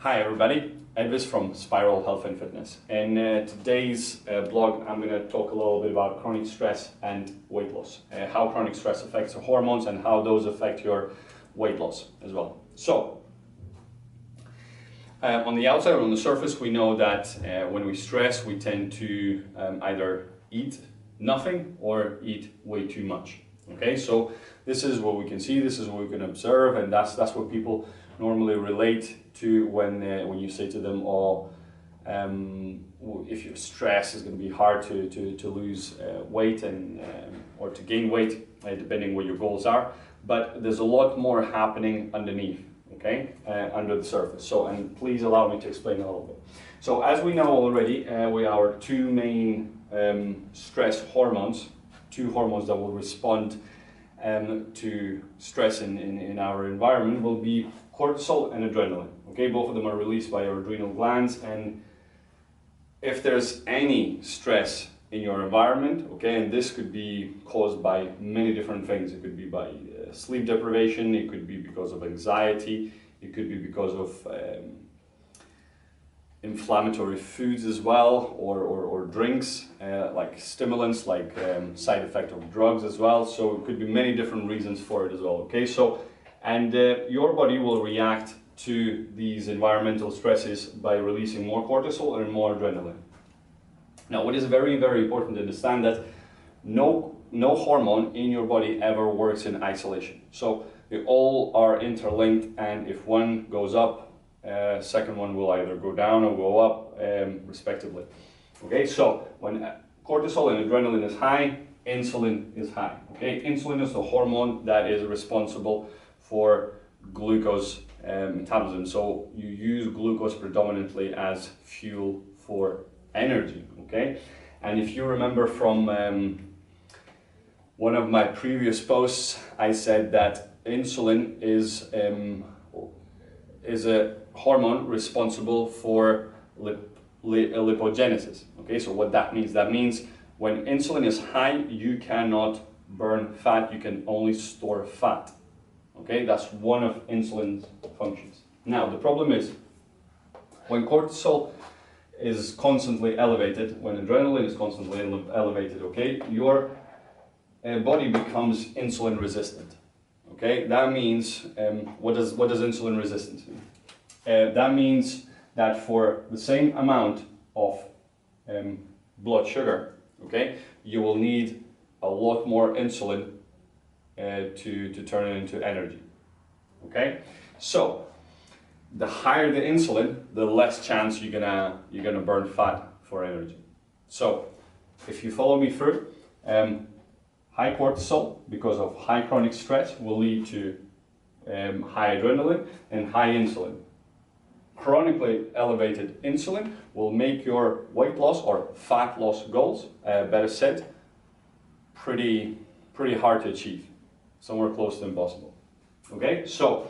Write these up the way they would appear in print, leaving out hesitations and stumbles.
Hi everybody, Edvis from Spiral Health and Fitness. In today's blog I'm going to talk a little bit about chronic stress and weight loss. How chronic stress affects your hormones and how those affect your weight loss as well. So, on the outside, on the surface, we know that when we stress we tend to either eat nothing or eat way too much. Okay, so this is what we can see, this is what we can observe, and that's what people normally relate to when you say to them, oh, if you're stressed, it's going to be hard to lose weight and or to gain weight, depending what your goals are. But there's a lot more happening underneath, okay, under the surface. So, and please allow me to explain a little bit. So, as we know already, our two main stress hormones, two hormones that will respond to stress in our environment will be cortisol and adrenaline. Okay, both of them are released by our adrenal glands, and if there's any stress in your environment, okay, and this could be caused by many different things. It could be by sleep deprivation, it could be because of anxiety, it could be because of inflammatory foods as well, or drinks, like stimulants, like side effect of drugs as well. So it could be many different reasons for it as well. Okay, so and your body will react to these environmental stresses by releasing more cortisol and more adrenaline. Now, what is very, very important to understand that no hormone in your body ever works in isolation. So they all are interlinked, and if one goes up, second one will either go down or go up, respectively. Okay, so when cortisol and adrenaline is high, insulin is high. Okay, insulin is the hormone that is responsible for glucose metabolism. So you use glucose predominantly as fuel for energy. Okay, and if you remember from one of my previous posts, I said that insulin is a hormone responsible for lipogenesis. Okay, so what that means when insulin is high, you cannot burn fat, you can only store fat. Okay, that's one of insulin's functions. Now, the problem is when cortisol is constantly elevated, when adrenaline is constantly elevated, okay, your body becomes insulin resistant. Okay, that means, what does insulin resistance mean? That means that for the same amount of blood sugar, okay, you will need a lot more insulin to turn it into energy. Okay, so the higher the insulin, the less chance you're gonna burn fat for energy. So if you follow me through, high cortisol because of high chronic stress will lead to high adrenaline and high insulin. Chronically elevated insulin will make your weight loss or fat loss goals, better said, pretty hard to achieve, somewhere close to impossible. Okay, so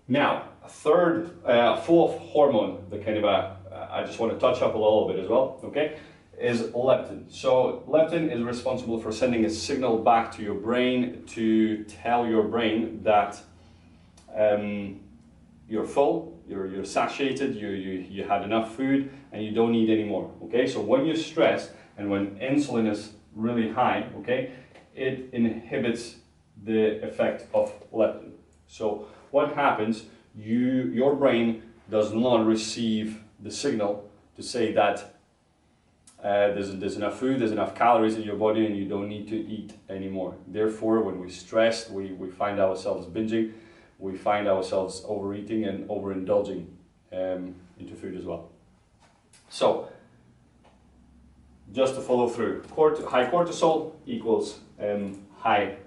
now a fourth hormone that kind of I just want to touch up a little bit as well. Okay, is leptin. So leptin is responsible for sending a signal back to your brain to tell your brain that you're full, you're satiated, you had enough food and you don't need any more. Okay, so when you're stressed and when insulin is really high, okay, it inhibits the effect of leptin. So what happens? Your brain does not receive the signal to say that there's enough food, there's enough calories in your body and you don't need to eat anymore. Therefore, when we're stressed, we find ourselves binging, we find ourselves overeating and overindulging into food as well. So, just to follow through, high cortisol equals high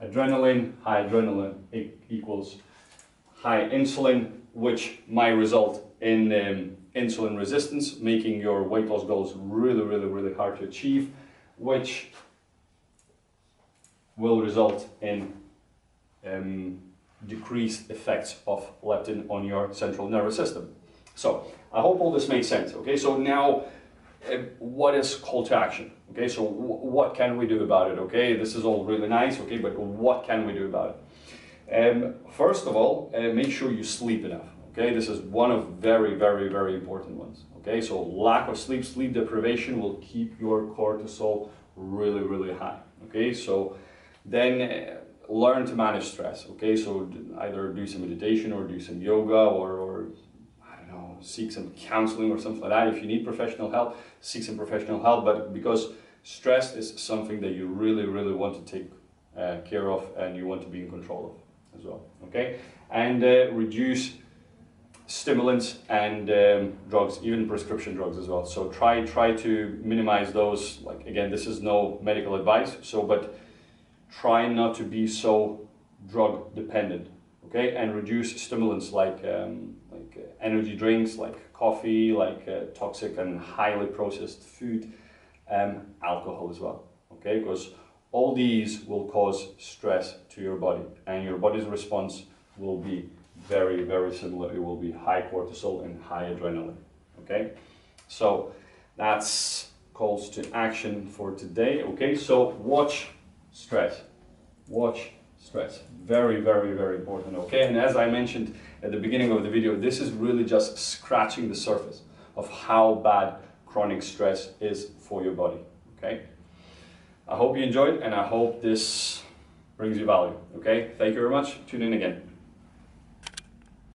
adrenaline equals high insulin, which might result in insulin resistance, making your weight loss goals really hard to achieve, which will result in decreased effects of leptin on your central nervous system. So I hope all this makes sense. Okay, so now what is call to action? Okay, so what can we do about it? Okay, this is all really nice, okay, but what can we do about it? First of all, make sure you sleep enough. Okay, this is one of very, very, very important ones. Okay, so lack of sleep, sleep deprivation will keep your cortisol really, really high. Okay, so then learn to manage stress. Okay, so either do some meditation or do some yoga or I don't know, seek some counseling or something like that. If you need professional help, seek some professional help. But because stress is something that you really, really want to take care of and you want to be in control of as well. Okay, and reduce stimulants and drugs, even prescription drugs as well. So try to minimize those. Like, again, this is no medical advice, so but try not to be so drug dependent. Okay, and reduce stimulants like energy drinks, like coffee, like toxic and highly processed food, alcohol as well. Okay, because all these will cause stress to your body, and your body's response will be very, very similar. It will be high cortisol and high adrenaline. Okay, so that's calls to action for today. Okay, so watch stress. Watch stress. Very, very, very important. Okay, and as I mentioned at the beginning of the video, this is really just scratching the surface of how bad chronic stress is for your body. Okay, I hope you enjoyed, and I hope this brings you value. Okay, thank you very much. Tune in again.